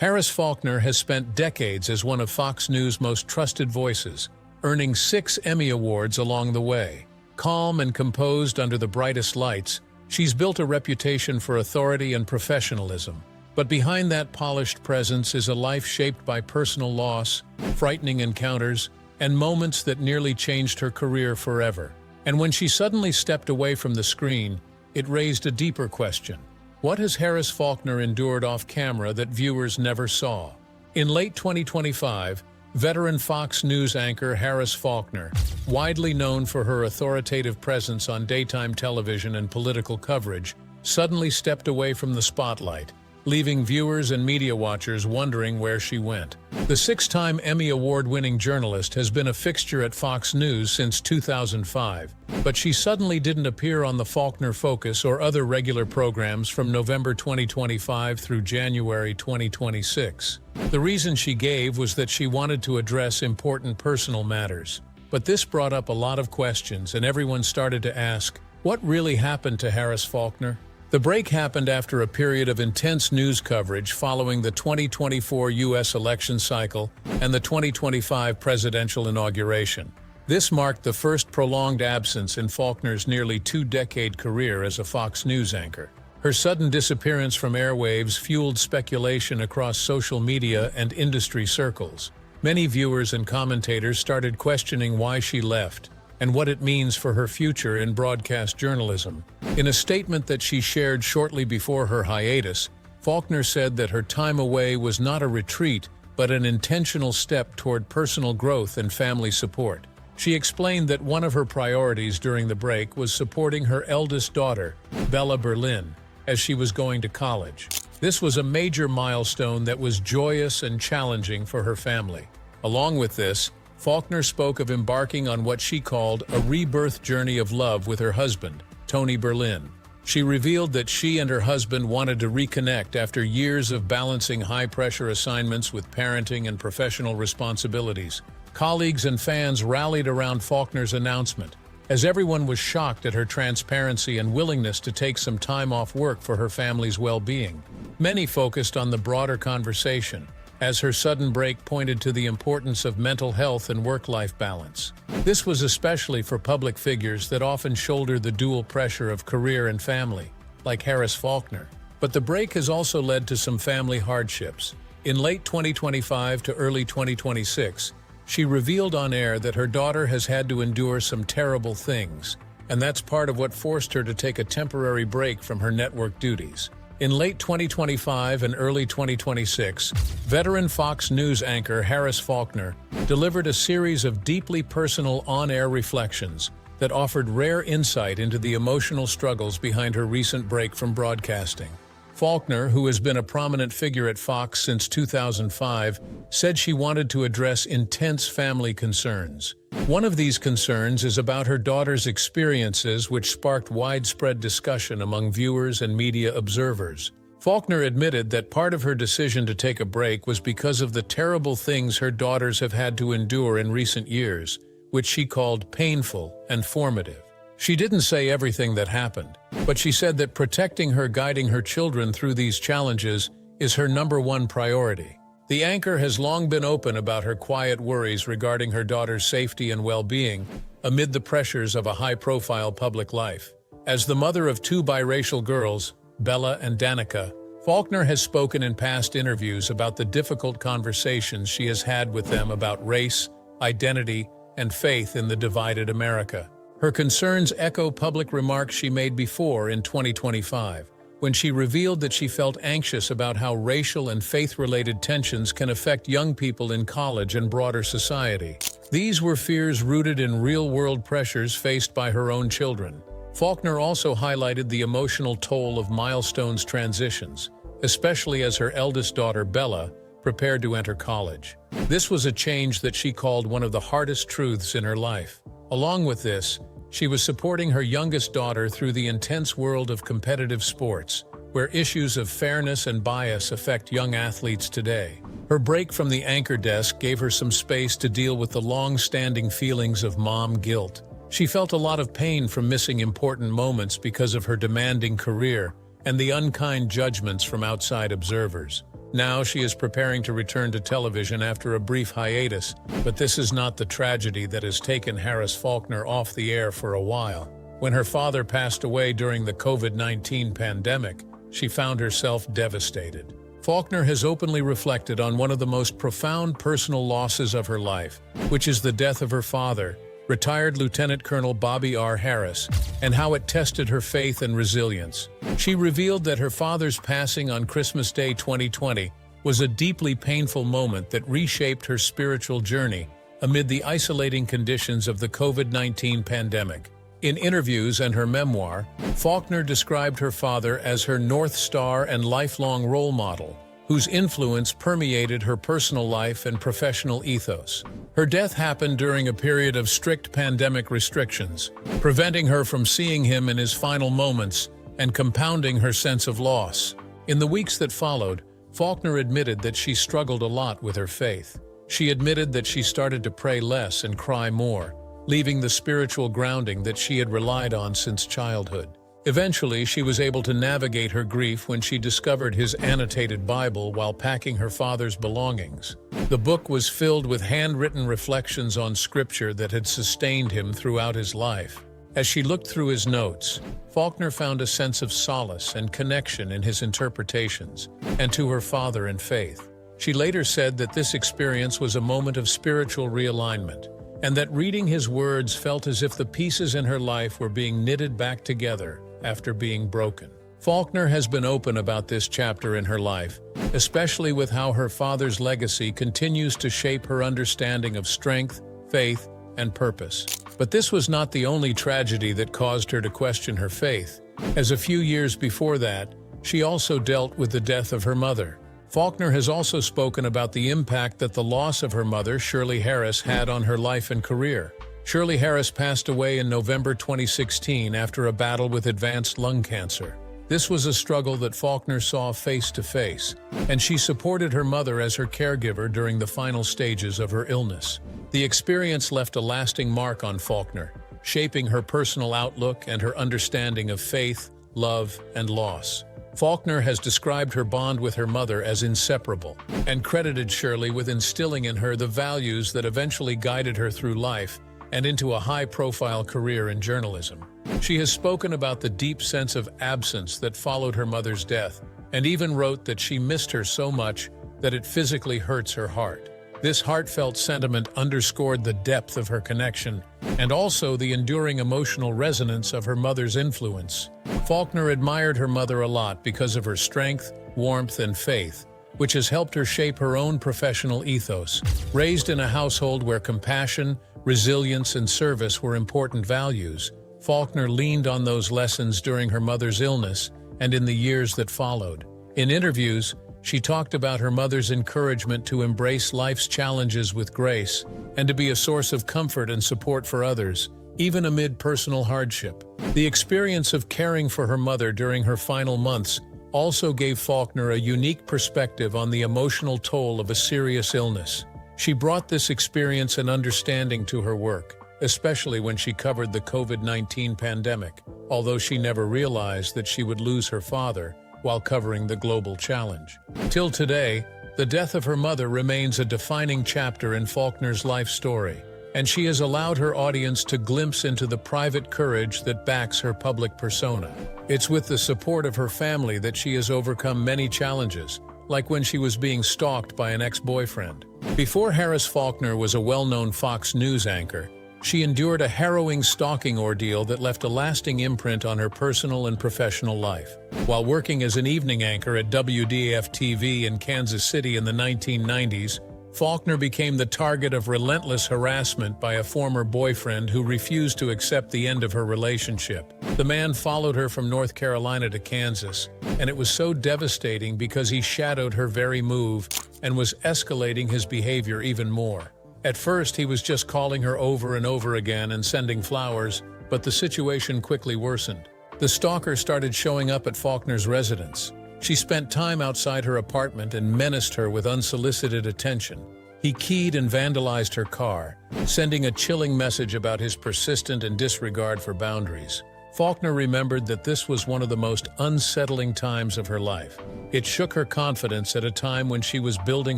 Harris Faulkner has spent decades as one of Fox News' most trusted voices, earning 6 Emmy Awards along the way. Calm and composed under the brightest lights, she's built a reputation for authority and professionalism. But behind that polished presence is a life shaped by personal loss, frightening encounters, and moments that nearly changed her career forever. And when she suddenly stepped away from the screen, it raised a deeper question. What has Harris Faulkner endured off-camera that viewers never saw? In late 2025, veteran Fox News anchor Harris Faulkner, widely known for her authoritative presence on daytime television and political coverage, suddenly stepped away from the spotlight, leaving viewers and media watchers wondering where she went. The 6-time Emmy Award-winning journalist has been a fixture at Fox News since 2005, but she suddenly didn't appear on the Faulkner Focus or other regular programs from November 2025 through January 2026. The reason she gave was that she wanted to address important personal matters. But this brought up a lot of questions, and everyone started to ask, what really happened to Harris Faulkner? The break happened after a period of intense news coverage following the 2024 U.S. election cycle and the 2025 presidential inauguration. This marked the first prolonged absence in Faulkner's nearly 2-decade career as a Fox News anchor. Her sudden disappearance from airwaves fueled speculation across social media and industry circles. Many viewers and commentators started questioning why she left and what it means for her future in broadcast journalism. In a statement that she shared shortly before her hiatus, Faulkner said that her time away was not a retreat, but an intentional step toward personal growth and family support. She explained that one of her priorities during the break was supporting her eldest daughter, Bella Berlin, as she was going to college. This was a major milestone that was joyous and challenging for her family. Along with this, Faulkner spoke of embarking on what she called a rebirth journey of love with her husband, Tony Berlin. She revealed that she and her husband wanted to reconnect after years of balancing high-pressure assignments with parenting and professional responsibilities. Colleagues and fans rallied around Faulkner's announcement, as everyone was shocked at her transparency and willingness to take some time off work for her family's well-being. Many focused on the broader conversation, as her sudden break pointed to the importance of mental health and work-life balance. This was especially for public figures that often shoulder the dual pressure of career and family, like Harris Faulkner. But the break has also led to some family hardships. In late 2025 to early 2026, she revealed on air that her daughter has had to endure some terrible things, and that's part of what forced her to take a temporary break from her network duties. In late 2025 and early 2026, veteran Fox News anchor Harris Faulkner delivered a series of deeply personal on-air reflections that offered rare insight into the emotional struggles behind her recent break from broadcasting. Faulkner, who has been a prominent figure at Fox since 2005, said she wanted to address intense family concerns. One of these concerns is about her daughter's experiences, which sparked widespread discussion among viewers and media observers. Faulkner admitted that part of her decision to take a break was because of the terrible things her daughters have had to endure in recent years, which she called painful and formative. She didn't say everything that happened, but she said that protecting her, guiding her children through these challenges is her #1 priority. The anchor has long been open about her quiet worries regarding her daughter's safety and well-being amid the pressures of a high-profile public life. As the mother of 2 biracial girls, Bella and Danica, Faulkner has spoken in past interviews about the difficult conversations she has had with them about race, identity, and faith in the divided America. Her concerns echo public remarks she made before in 2025, when she revealed that she felt anxious about how racial and faith-related tensions can affect young people in college and broader society. These were fears rooted in real-world pressures faced by her own children. Faulkner also highlighted the emotional toll of milestones transitions, especially as her eldest daughter, Bella, prepared to enter college. This was a change that she called one of the hardest truths in her life. Along with this, she was supporting her youngest daughter through the intense world of competitive sports, where issues of fairness and bias affect young athletes today. Her break from the anchor desk gave her some space to deal with the long-standing feelings of mom guilt. She felt a lot of pain from missing important moments because of her demanding career and the unkind judgments from outside observers. Now she is preparing to return to television after a brief hiatus, but this is not the tragedy that has taken Harris Faulkner off the air for a while. When her father passed away during the COVID-19 pandemic, she found herself devastated. Faulkner has openly reflected on one of the most profound personal losses of her life, which is the death of her father, retired Lieutenant Colonel Bobby R. Harris, and how it tested her faith and resilience. She revealed that her father's passing on Christmas Day 2020 was a deeply painful moment that reshaped her spiritual journey amid the isolating conditions of the COVID-19 pandemic. In interviews and her memoir, Faulkner described her father as her North Star and lifelong role model, whose influence permeated her personal life and professional ethos. Her death happened during a period of strict pandemic restrictions, preventing her from seeing him in his final moments and compounding her sense of loss. In the weeks that followed, Faulkner admitted that she struggled a lot with her faith. She admitted that she started to pray less and cry more, leaving the spiritual grounding that she had relied on since childhood. Eventually, she was able to navigate her grief when she discovered his annotated Bible while packing her father's belongings. The book was filled with handwritten reflections on scripture that had sustained him throughout his life. As she looked through his notes, Faulkner found a sense of solace and connection in his interpretations, and to her father in faith. She later said that this experience was a moment of spiritual realignment, and that reading his words felt as if the pieces in her life were being knitted back together after being broken. Faulkner has been open about this chapter in her life, especially with how her father's legacy continues to shape her understanding of strength, faith, and purpose. But this was not the only tragedy that caused her to question her faith, as a few years before that, she also dealt with the death of her mother. Faulkner has also spoken about the impact that the loss of her mother, Shirley Harris, had on her life and career. Shirley Harris passed away in November 2016 after a battle with advanced lung cancer. This was a struggle that Faulkner saw face to face, and she supported her mother as her caregiver during the final stages of her illness. The experience left a lasting mark on Faulkner, shaping her personal outlook and her understanding of faith, love, and loss. Faulkner has described her bond with her mother as inseparable, and credited Shirley with instilling in her the values that eventually guided her through life and into a high-profile career in journalism. She has spoken about the deep sense of absence that followed her mother's death, and even wrote that she missed her so much that it physically hurts her heart. This heartfelt sentiment underscored the depth of her connection and also the enduring emotional resonance of her mother's influence. Faulkner admired her mother a lot because of her strength, warmth, and faith, which has helped her shape her own professional ethos. Raised in a household where compassion, resilience, and service were important values, Faulkner leaned on those lessons during her mother's illness and in the years that followed. In interviews, she talked about her mother's encouragement to embrace life's challenges with grace and to be a source of comfort and support for others, even amid personal hardship. The experience of caring for her mother during her final months also gave Faulkner a unique perspective on the emotional toll of a serious illness. She brought this experience and understanding to her work, especially when she covered the COVID-19 pandemic, although she never realized that she would lose her father while covering the global challenge. Till today, the death of her mother remains a defining chapter in Faulkner's life story, and she has allowed her audience to glimpse into the private courage that backs her public persona. It's with the support of her family that she has overcome many challenges, like when she was being stalked by an ex-boyfriend. Before Harris Faulkner was a well-known Fox News anchor, she endured a harrowing stalking ordeal that left a lasting imprint on her personal and professional life. While working as an evening anchor at WDAF-TV in Kansas City in the 1990s, Faulkner became the target of relentless harassment by a former boyfriend who refused to accept the end of her relationship. The man followed her from North Carolina to Kansas, and it was so devastating because he shadowed her very move and was escalating his behavior even more. At first, he was just calling her over and over again and sending flowers, but the situation quickly worsened. The stalker started showing up at Faulkner's residence. She spent time outside her apartment and menaced her with unsolicited attention. He keyed and vandalized her car, sending a chilling message about his persistent and disregard for boundaries. Faulkner remembered that this was one of the most unsettling times of her life. It shook her confidence at a time when she was building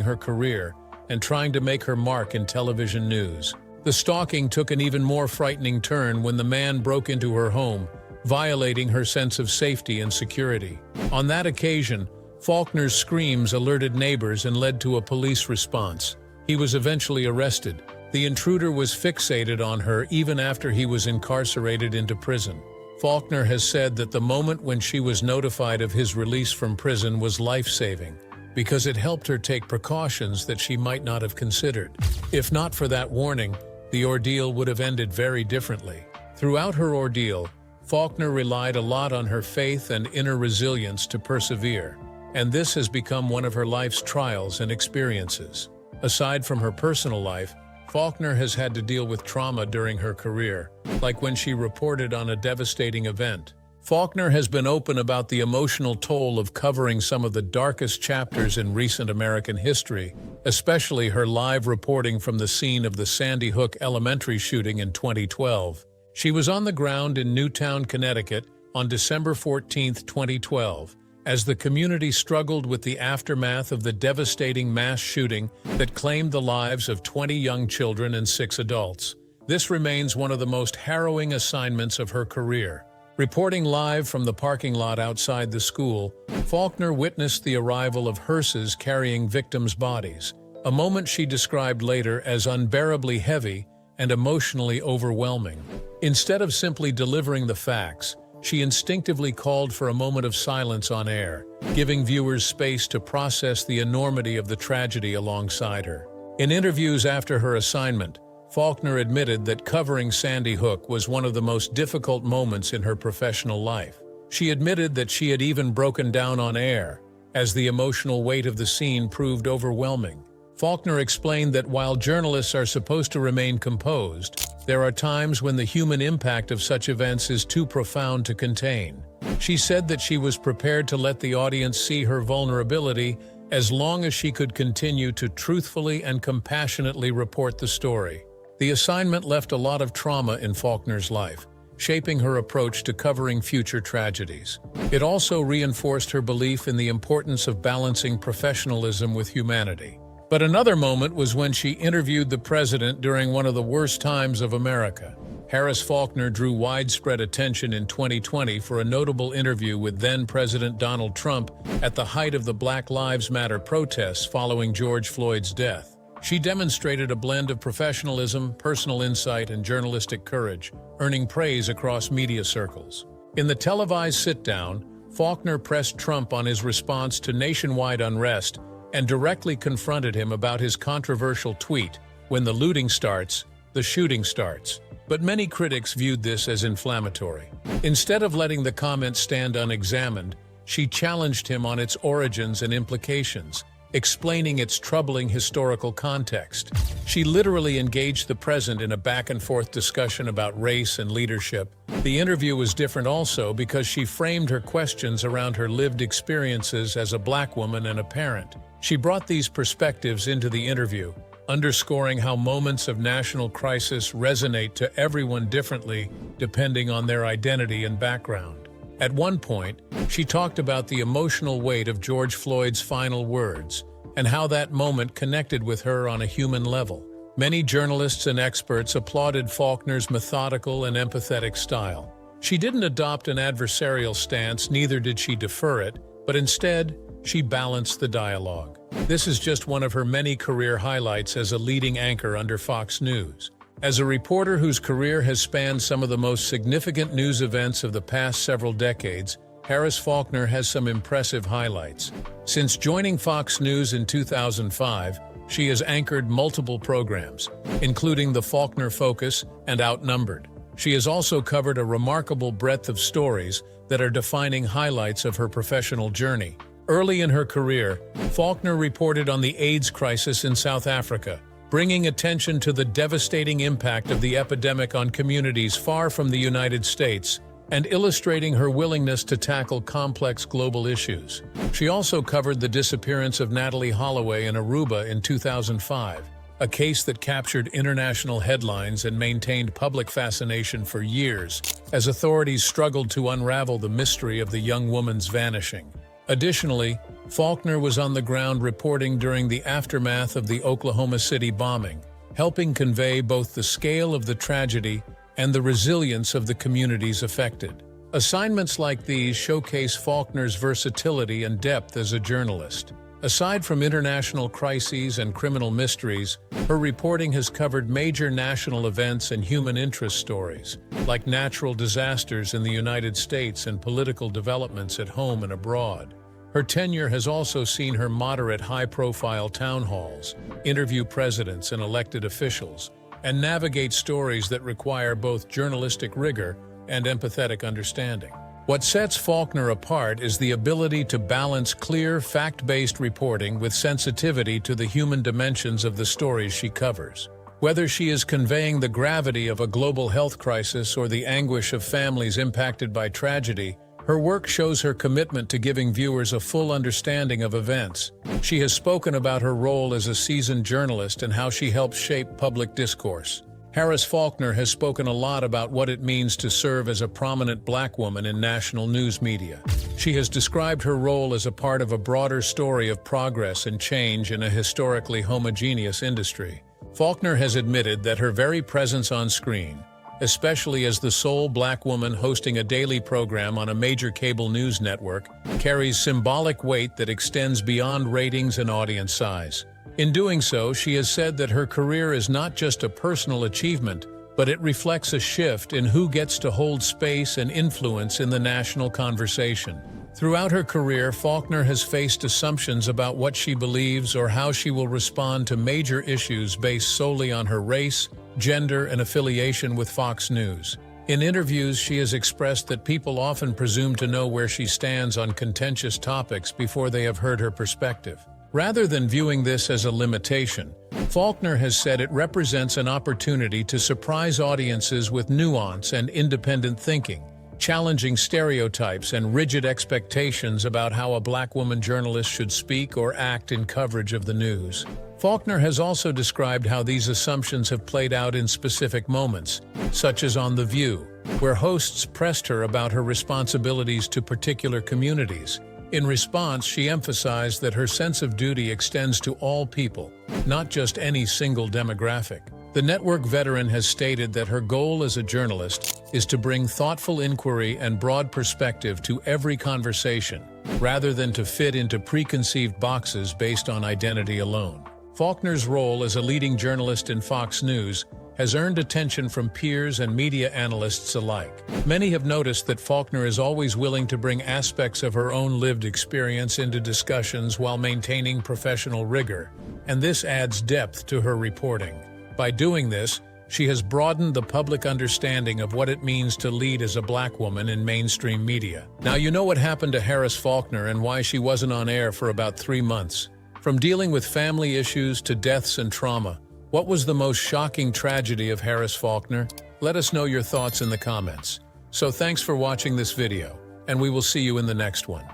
her career and trying to make her mark in television news. The stalking took an even more frightening turn when the man broke into her home, violating her sense of safety and security. On that occasion, Faulkner's screams alerted neighbors and led to a police response. He was eventually arrested. The intruder was fixated on her even after he was incarcerated into prison. Faulkner has said that the moment when she was notified of his release from prison was life-saving, because it helped her take precautions that she might not have considered. If not for that warning, the ordeal would have ended very differently. Throughout her ordeal, Faulkner relied a lot on her faith and inner resilience to persevere, and this has become one of her life's trials and experiences. Aside from her personal life, Faulkner has had to deal with trauma during her career, like when she reported on a devastating event. Faulkner has been open about the emotional toll of covering some of the darkest chapters in recent American history, especially her live reporting from the scene of the Sandy Hook Elementary shooting in 2012. She was on the ground in Newtown, Connecticut, on December 14, 2012, as the community struggled with the aftermath of the devastating mass shooting that claimed the lives of 20 young children and 6 adults. This remains one of the most harrowing assignments of her career. Reporting live from the parking lot outside the school, Faulkner witnessed the arrival of hearses carrying victims' bodies, a moment she described later as unbearably heavy and emotionally overwhelming. Instead of simply delivering the facts, she instinctively called for a moment of silence on air, giving viewers space to process the enormity of the tragedy alongside her. In interviews after her assignment, Faulkner admitted that covering Sandy Hook was one of the most difficult moments in her professional life. She admitted that she had even broken down on air, as the emotional weight of the scene proved overwhelming. Faulkner explained that while journalists are supposed to remain composed, there are times when the human impact of such events is too profound to contain. She said that she was prepared to let the audience see her vulnerability as long as she could continue to truthfully and compassionately report the story. The assignment left a lot of trauma in Faulkner's life, shaping her approach to covering future tragedies. It also reinforced her belief in the importance of balancing professionalism with humanity. But another moment was when she interviewed the president during one of the worst times of America. Harris Faulkner drew widespread attention in 2020 for a notable interview with then-President Donald Trump at the height of the Black Lives Matter protests following George Floyd's death. She demonstrated a blend of professionalism, personal insight, and journalistic courage, earning praise across media circles. In the televised sit-down, Faulkner pressed Trump on his response to nationwide unrest and directly confronted him about his controversial tweet, "When the looting starts, the shooting starts." But many critics viewed this as inflammatory. Instead of letting the comment stand unexamined, she challenged him on its origins and implications, explaining its troubling historical context. She literally engaged the president in a back-and-forth discussion about race and leadership. The interview was different also because she framed her questions around her lived experiences as a Black woman and a parent. She brought these perspectives into the interview, underscoring how moments of national crisis resonate to everyone differently depending on their identity and background. At one point, she talked about the emotional weight of George Floyd's final words and how that moment connected with her on a human level. Many journalists and experts applauded Faulkner's methodical and empathetic style. She didn't adopt an adversarial stance, neither did she defer it, but instead, she balanced the dialogue. This is just one of her many career highlights as a leading anchor under Fox News. As a reporter whose career has spanned some of the most significant news events of the past several decades, Harris Faulkner has some impressive highlights. Since joining Fox News in 2005, she has anchored multiple programs, including The Faulkner Focus and Outnumbered. She has also covered a remarkable breadth of stories that are defining highlights of her professional journey. Early in her career, Faulkner reported on the AIDS crisis in South Africa, bringing attention to the devastating impact of the epidemic on communities far from the United States, and illustrating her willingness to tackle complex global issues. She also covered the disappearance of Natalie Holloway in Aruba in 2005, a case that captured international headlines and maintained public fascination for years as authorities struggled to unravel the mystery of the young woman's vanishing. Additionally, Faulkner was on the ground reporting during the aftermath of the Oklahoma City bombing, helping convey both the scale of the tragedy and the resilience of the communities affected. Assignments like these showcase Faulkner's versatility and depth as a journalist. Aside from international crises and criminal mysteries, her reporting has covered major national events and human interest stories, like natural disasters in the United States and political developments at home and abroad. Her tenure has also seen her moderate high-profile town halls, interview presidents and elected officials, and navigate stories that require both journalistic rigor and empathetic understanding. What sets Faulkner apart is the ability to balance clear, fact-based reporting with sensitivity to the human dimensions of the stories she covers. Whether she is conveying the gravity of a global health crisis or the anguish of families impacted by tragedy, her work shows her commitment to giving viewers a full understanding of events. She has spoken about her role as a seasoned journalist and how she helps shape public discourse. Harris Faulkner has spoken a lot about what it means to serve as a prominent Black woman in national news media. She has described her role as a part of a broader story of progress and change in a historically homogeneous industry. Faulkner has admitted that her very presence on screen, especially as the sole Black woman hosting a daily program on a major cable news network, carries symbolic weight that extends beyond ratings and audience size. In doing so, she has said that her career is not just a personal achievement, but it reflects a shift in who gets to hold space and influence in the national conversation. Throughout her career, Faulkner has faced assumptions about what she believes or how she will respond to major issues based solely on her race, gender, and affiliation with Fox News. In interviews, she has expressed that people often presume to know where she stands on contentious topics before they have heard her perspective. Rather than viewing this as a limitation, Faulkner has said it represents an opportunity to surprise audiences with nuance and independent thinking, challenging stereotypes and rigid expectations about how a Black woman journalist should speak or act in coverage of the news. Faulkner has also described how these assumptions have played out in specific moments, such as on The View, where hosts pressed her about her responsibilities to particular communities. In response, she emphasized that her sense of duty extends to all people, not just any single demographic. The network veteran has stated that her goal as a journalist is to bring thoughtful inquiry and broad perspective to every conversation, rather than to fit into preconceived boxes based on identity alone. Faulkner's role as a leading journalist in Fox News has earned attention from peers and media analysts alike. Many have noticed that Faulkner is always willing to bring aspects of her own lived experience into discussions while maintaining professional rigor, and this adds depth to her reporting. By doing this, she has broadened the public understanding of what it means to lead as a Black woman in mainstream media. Now you know what happened to Harris Faulkner and why she wasn't on air for about 3 months. From dealing with family issues to deaths and trauma, what was the most shocking tragedy of Harris Faulkner? Let us know your thoughts in the comments. So thanks for watching this video, and we will see you in the next one.